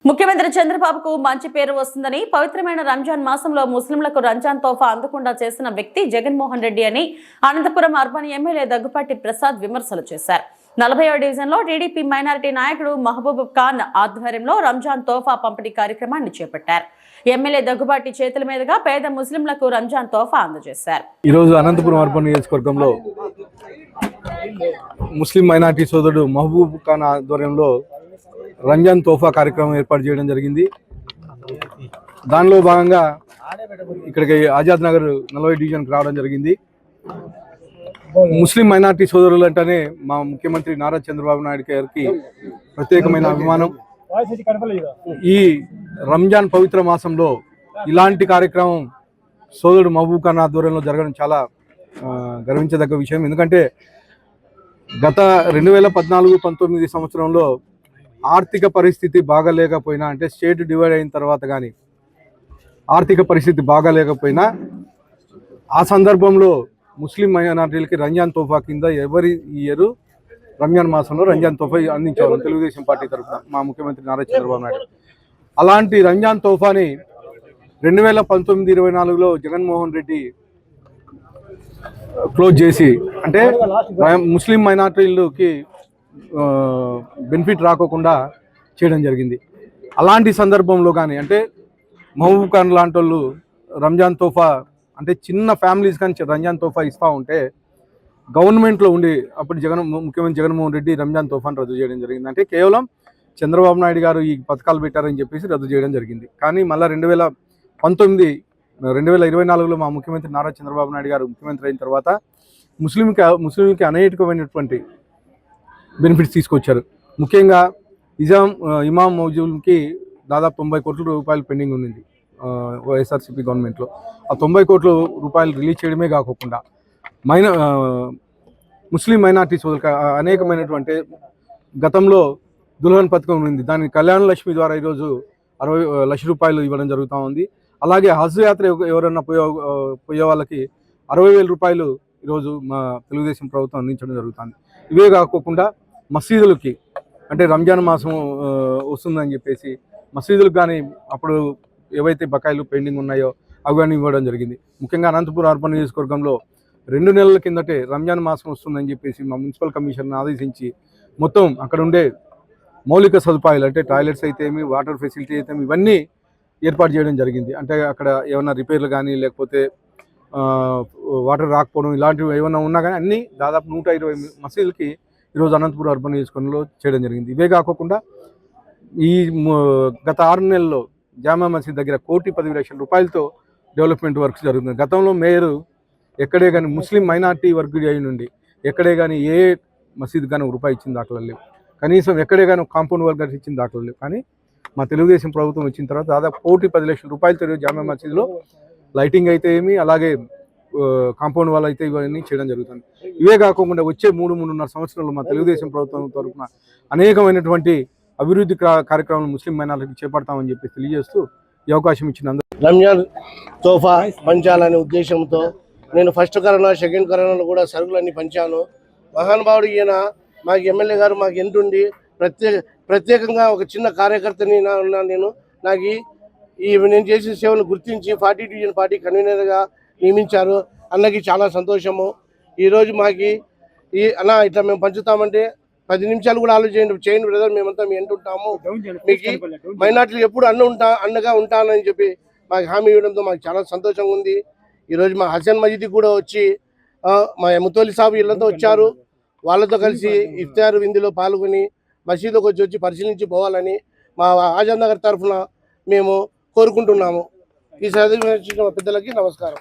ముఖ్యమంత్రి చంద్రబాబుకు మంచి పేరు వస్తుందని పవిత్రమైన రంజాన్ మాసంలో ముస్లింలకు రంజాన్ తోఫా అందకుండా చేసిన వ్యక్తి జగన్మోహన్ రెడ్డి అని అనంతపురం అర్బన్ ఎమ్మెల్యే దగ్గుపాటి ప్రసాద్ విమర్శలు చేశారు. 40వ డివిజన్లో టీడీపీ మైనారిటీ నాయకుడు మహబూబ్ ఖాన్ ఆధ్వర్యంలో రంజాన్ తోఫా పంపిణీ కార్యక్రమాన్ని చేపట్టారు. ఎమ్మెల్యే దగ్గుబాటి చేతుల మీదుగా పేద ముస్లింలకు రంజాన్ తోఫా అందజేశారు. ఈ రోజు అనంతపురం అర్బన్ నియోజకవర్గంలో ముస్లిం మైనారిటీ సోదరుడు మహబూబ్ ఖాన్ ఆధ్వర్యంలో రంజాన్ తోఫా కార్యక్రమం ఏర్పాటు చేయడం జరిగింది. దానిలో భాగంగా ఇక్కడికి ఆజాద్ నగర్ 40 డివిజన్కి రావడం జరిగింది. ముస్లిం మైనారిటీ సోదరులు అంటేనే మా ముఖ్యమంత్రి నారా చంద్రబాబు నాయుడు గారికి ప్రత్యేకమైన అభిమానం. ఈ రంజాన్ పవిత్ర మాసంలో ఇలాంటి కార్యక్రమం సోదరుడు మహబూబ్ ఖాన్ ఆధ్వర్యంలో జరగడం చాలా గర్వించదగ్గ విషయం. ఎందుకంటే గత 2014-19 సంవత్సరంలో ఆర్థిక పరిస్థితి బాగాలేకపోయినా, అంటే స్టేట్ డివైడ్ అయిన తర్వాత కానీ ఆర్థిక పరిస్థితి బాగాలేకపోయినా ఆ సందర్భంలో ముస్లిం మైనారిటీలకి రంజాన్ తోఫా కింద ఎవరి ఇయర్ రంజాన్ మాసంలో రంజాన్ తోఫా అందించారు తెలుగుదేశం పార్టీ తరఫున మా ముఖ్యమంత్రి నారా చంద్రబాబు నాయుడు. అలాంటి రంజాన్ తోఫాని 2019-24లో జగన్మోహన్ రెడ్డి క్లోజ్ చేసి, అంటే ముస్లిం మైనారిటీలకి బెనిఫిట్ రాకోకుండా చేయడం జరిగింది. అలాంటి సందర్భంలో కానీ, అంటే మహబూబ్ ఖాన్ లాంటి వాళ్ళు రంజాన్ తోఫా, అంటే చిన్న ఫ్యామిలీస్ కానీ రంజాన్ తోఫా ఇస్తూ ఉంటే గవర్నమెంట్లో ఉండి అప్పుడు ముఖ్యమంత్రి జగన్మోహన్ రెడ్డి రంజాన్ తోఫాను రద్దు చేయడం జరిగింది. అంటే కేవలం చంద్రబాబు నాయుడు గారు ఈ పథకాలు పెట్టారని చెప్పేసి రద్దు చేయడం జరిగింది. కానీ మళ్ళీ 2024లో మా ముఖ్యమంత్రి నారా చంద్రబాబు నాయుడు గారు ముఖ్యమంత్రి అయిన తర్వాత ముస్లింకి అనేకమైనటువంటి బెనిఫిట్స్ తీసుకొచ్చారు. ముఖ్యంగా ఇమాం మౌజూద్కి దాదాపు 90 కోట్ల రూపాయలు పెండింగ్ ఉంది వైఎస్ఆర్సీపీ గవర్నమెంట్లో. ఆ 90 కోట్ల రూపాయలు రిలీజ్ చేయడమే కాకుండా ముస్లిం మైనార్టీ సోదరులకు అనేకమైనటువంటి గతంలో దుల్హన్ పథకం ఉంది. దానికి కళ్యాణ లక్ష్మి ద్వారా ఈరోజు 60 లక్షల రూపాయలు ఇవ్వడం జరుగుతూ ఉంది. అలాగే హజ్ యాత్ర ఎవరన్నా పోయే వాళ్ళకి 60,000 రూపాయలు ఈరోజు మా తెలుగుదేశం ప్రభుత్వం అందించడం జరుగుతుంది. ఇవే కాకుండా మసీదులకి, అంటే రంజాన్ మాసం వస్తుందని చెప్పేసి మసీదులకు కానీ అప్పుడు ఏవైతే బకాయిలు పెండింగ్ ఉన్నాయో అవి కానీ ఇవ్వడం జరిగింది. ముఖ్యంగా అనంతపురం అర్బన్ నియోజకవర్గంలో 2 నెలల కిందటే రంజాన్ మాసం వస్తుందని చెప్పేసి మా మున్సిపల్ కమిషన్ను ఆదేశించి మొత్తం అక్కడ ఉండే మౌలిక సదుపాయాలు, అంటే టాయిలెట్స్ అయితేమి, వాటర్ ఫెసిలిటీ అయితేమి, ఇవన్నీ ఏర్పాటు చేయడం జరిగింది. అంటే అక్కడ ఏమైనా రిపేర్లు కానీ లేకపోతే వాటర్ రాకపోవడం ఇలాంటివి ఏమైనా ఉన్నా కానీ అన్నీ దాదాపు 120 మసీదులకి ఈరోజు అనంతపురం అర్బన్ నియోజకవర్గంలో చేయడం జరిగింది. ఇవే కాకుండా ఈ గత 6 నెలల్లో జామా మసీద్ దగ్గర 1,10,00,000 రూపాయలతో డెవలప్మెంట్ వర్క్స్ జరుగుతుంది. గతంలో మేయర్ ఎక్కడే కానీ ముస్లిం మైనార్టీ వర్క్ అయి నుండి ఎక్కడే కానీ ఏ మసీద్ కానీ రూపాయి ఇచ్చిన దాఖలు లేవు. కనీసం ఎక్కడే కానీ కాంపౌండ్ వర్క్ ఇచ్చిన దాఖలు లేవు. కానీ మా తెలుగుదేశం ప్రభుత్వం వచ్చిన తర్వాత దాదాపు 1,10,00,000 రూపాయలతో జామా మసీద్లో లైటింగ్ అయితే ఏమి, అలాగే కాంపౌండ్ వాళ్ళు అయితే ఇవన్నీ చేయడం జరుగుతుంది. ఇవే కాకుండా వచ్చే 3-3.5 సంవత్సరాలు మా తెలుగుదేశం ప్రభుత్వం తరఫున అనేకమైనటువంటి అభివృద్ధి కార్యక్రమాలు ముస్లిం మైనారిటీకి చేపడతామని చెప్పి తెలియజేస్తూ ఈ అవకాశం ఇచ్చినందుకు. రంజాన్ తోఫా పంచాలనే ఉద్దేశంతో నేను ఫస్ట్ కరోనా, సెకండ్ కరోనాలో కూడా సరుకులన్నీ పంచాను. మహానుభావుడు ఈయన మాకు ఎమ్మెల్యే గారు మాకు ఎంతుండి ప్రత్యేకంగా ఒక చిన్న కార్యకర్తని నేను నాకు నేను చేసిన సేవలు గుర్తించి 40 డివిజన్ పార్టీ కన్వీనర్గా నియమించారు. అన్నకి చాలా సంతోషము. ఈరోజు మాకు అన్న ఇట్లా మేము పంచుతామంటే 10 నిమిషాలు కూడా చేయండి బ్రదర్, మేమంతా మీ ఎంటుంటాము, మీకు మైనార్టీలు ఎప్పుడు అండగా ఉంటానని చెప్పి మాకు హామీ ఇవ్వడంతో మాకు చాలా సంతోషంగా ఉంది. ఈరోజు మా హసన్ మజీద్కి కూడా వచ్చి మా ముతోలి సాబు ఇళ్లతో వచ్చారు. వాళ్ళతో కలిసి ఇఫ్తార్ విందులో పాల్గొని మసీదుకి వచ్చి పరిశీలించి పోవాలని మా ఆజాద్ నగర్ తరఫున మేము కోరుకుంటున్నాము. ఈ చదివిన పెద్దలకి నమస్కారం.